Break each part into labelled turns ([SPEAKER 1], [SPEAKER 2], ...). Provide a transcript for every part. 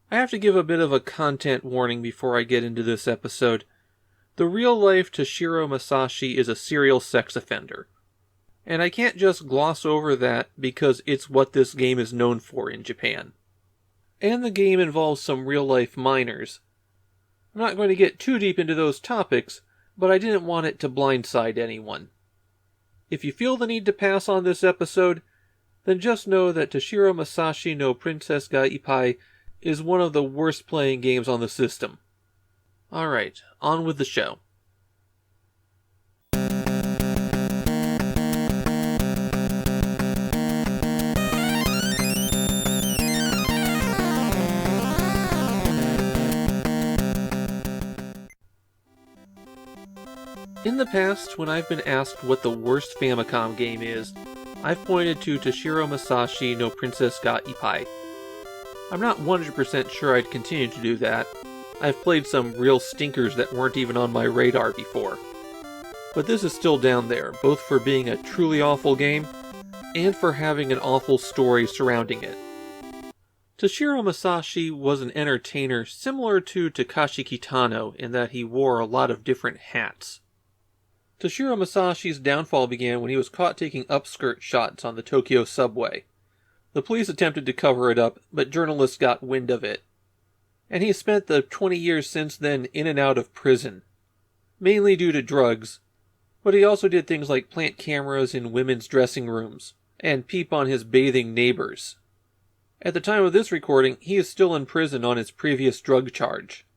[SPEAKER 1] I have to give a bit of a content warning before I get into this episode. The real-life Tashiro Masashi is a serial sex offender. And I can't just gloss over that because it's what this game is known for in Japan. And the game involves some real-life minors. I'm not going to get too deep into those topics, but I didn't want it to blindside anyone. If you feel the need to pass on this episode, then just know that Tashiro Masashi no Princess ga Ippai is one of the worst playing games on the system. Alright, on with the show. In the past, when I've been asked what the worst Famicom game is, I've pointed to Tashiro Masashi no Princess ga Ippai. I'm not 100% sure I'd continue to do that. I've played some real stinkers that weren't even on my radar before. But this is still down there, both for being a truly awful game, and for having an awful story surrounding it. Tashiro Masashi was an entertainer similar to Takashi Kitano in that he wore a lot of different hats. Tashiro Masashi's downfall began when he was caught taking upskirt shots on the Tokyo subway. The police attempted to cover it up, but journalists got wind of it. And he spent the 20 years since then in and out of prison. Mainly due to drugs, but he also did things like plant cameras in women's dressing rooms, and peep on his bathing neighbors. At the time of this recording, he is still in prison on his previous drug charge.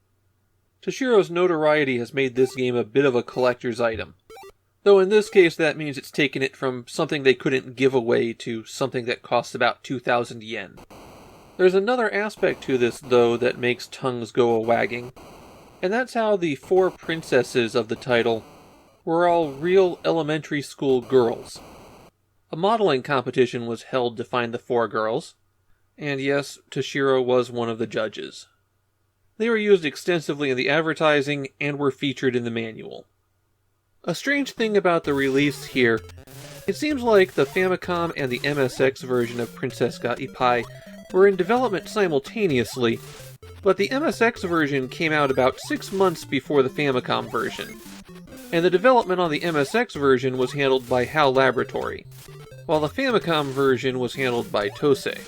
[SPEAKER 1] Tashiro's notoriety has made this game a bit of a collector's item. Though in this case that means it's taken it from something they couldn't give away to something that costs about 2,000 yen. There's another aspect to this, though, that makes tongues go a-wagging. And that's how the 4 princesses of the title were all real elementary school girls. A modeling competition was held to find the 4 girls. And yes, Tashiro was one of the judges. They were used extensively in the advertising and were featured in the manual. A strange thing about the release here, it seems like the Famicom and the MSX version of Princess ga Ippai were in development simultaneously, but the MSX version came out about 6 months before the Famicom version, and the development on the MSX version was handled by HAL Laboratory, while the Famicom version was handled by Tosei.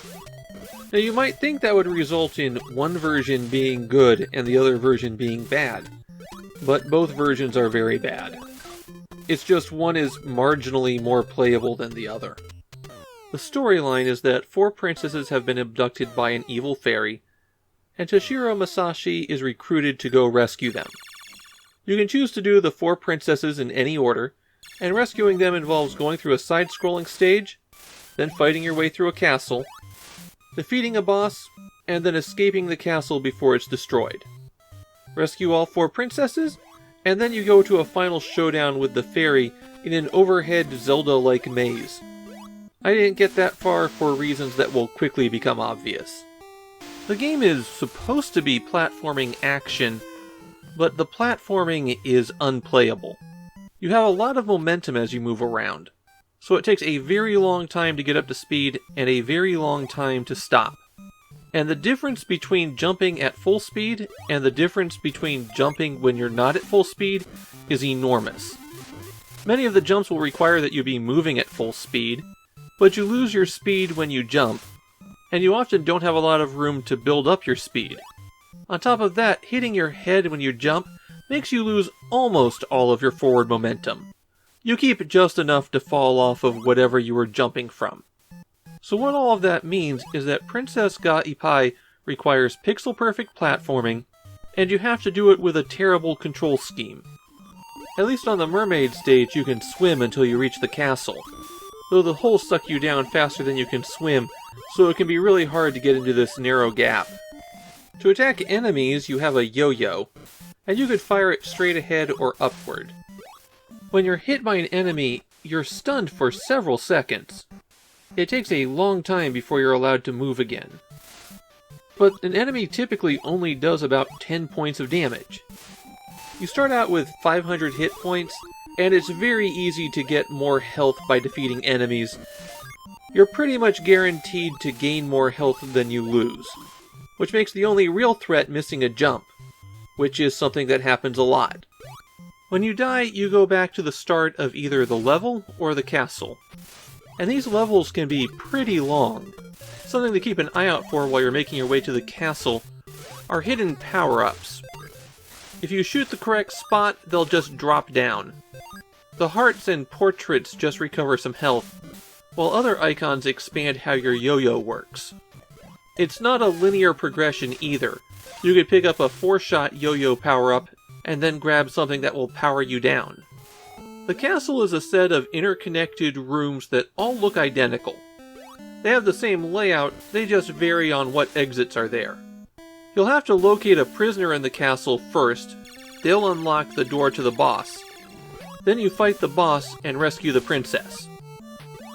[SPEAKER 1] Now you might think that would result in one version being good and the other version being bad, but both versions are very bad. It's just one is marginally more playable than the other. The storyline is that 4 princesses have been abducted by an evil fairy, and Tashiro Masashi is recruited to go rescue them. You can choose to do the 4 princesses in any order, and rescuing them involves going through a side-scrolling stage, then fighting your way through a castle, defeating a boss, and then escaping the castle before it's destroyed. Rescue all 4 princesses, and then you go to a final showdown with the fairy in an overhead Zelda-like maze. I didn't get that far for reasons that will quickly become obvious. The game is supposed to be platforming action, but the platforming is unplayable. You have a lot of momentum as you move around, so it takes a very long time to get up to speed and a very long time to stop. And the difference between jumping at full speed and the difference between jumping when you're not at full speed is enormous. Many of the jumps will require that you be moving at full speed, but you lose your speed when you jump, and you often don't have a lot of room to build up your speed. On top of that, hitting your head when you jump makes you lose almost all of your forward momentum. You keep just enough to fall off of whatever you were jumping from. So what all of that means is that Princess ga Ippai requires pixel-perfect platforming, and you have to do it with a terrible control scheme. At least on the mermaid stage you can swim until you reach the castle, though the holes suck you down faster than you can swim, so it can be really hard to get into this narrow gap. To attack enemies you have a yo-yo, and you could fire it straight ahead or upward. When you're hit by an enemy, you're stunned for several seconds. It takes a long time before you're allowed to move again. But an enemy typically only does about 10 points of damage. You start out with 500 hit points, and it's very easy to get more health by defeating enemies. You're pretty much guaranteed to gain more health than you lose. which makes the only real threat missing a jump, which is something that happens a lot. When you die, you go back to the start of either the level or the castle. And these levels can be pretty long. Something to keep an eye out for while you're making your way to the castle are hidden power-ups. If you shoot the correct spot, they'll just drop down. The hearts and portraits just recover some health, while other icons expand how your yo-yo works. It's not a linear progression either. You could pick up a 4-shot yo-yo power-up and then grab something that will power you down. The castle is a set of interconnected rooms that all look identical. They have the same layout, they just vary on what exits are there. You'll have to locate a prisoner in the castle first. They'll unlock the door to the boss. Then you fight the boss and rescue the princess.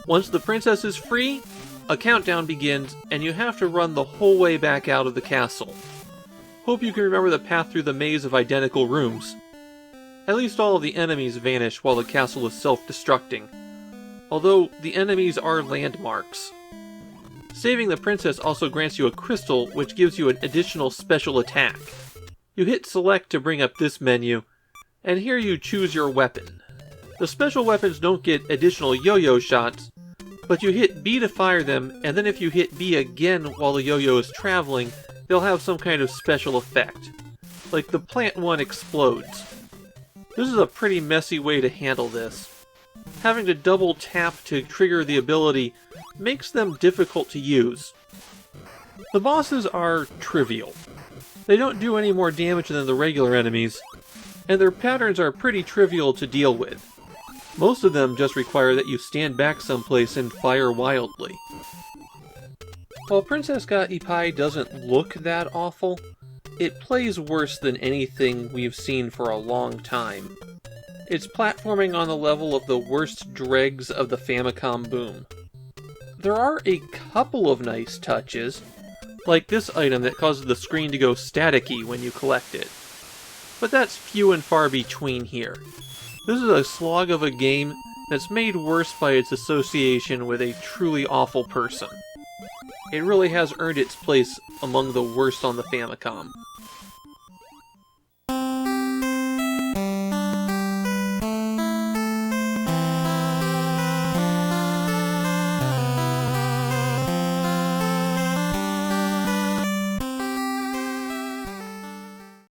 [SPEAKER 1] Once the princess is free, a countdown begins, and you have to run the whole way back out of the castle. Hope you can remember the path through the maze of identical rooms. At least all of the enemies vanish while the castle is self-destructing, although the enemies are landmarks. Saving the princess also grants you a crystal, which gives you an additional special attack. You hit select to bring up this menu, and here you choose your weapon. The special weapons don't get additional yo-yo shots, but you hit B to fire them, and then if you hit B again while the yo-yo is traveling, they'll have some kind of special effect. Like the plant one explodes. This is a pretty messy way to handle this. Having to double tap to trigger the ability makes them difficult to use. The bosses are trivial. They don't do any more damage than the regular enemies, and their patterns are pretty trivial to deal with. Most of them just require that you stand back someplace and fire wildly. While Princess ga Ippai doesn't look that awful, it plays worse than anything we've seen for a long time. It's platforming on the level of the worst dregs of the Famicom boom. There are a couple of nice touches, like this item that causes the screen to go staticky when you collect it. But that's few and far between here. This is a slog of a game that's made worse by its association with a truly awful person. It really has earned its place among the worst on the Famicom.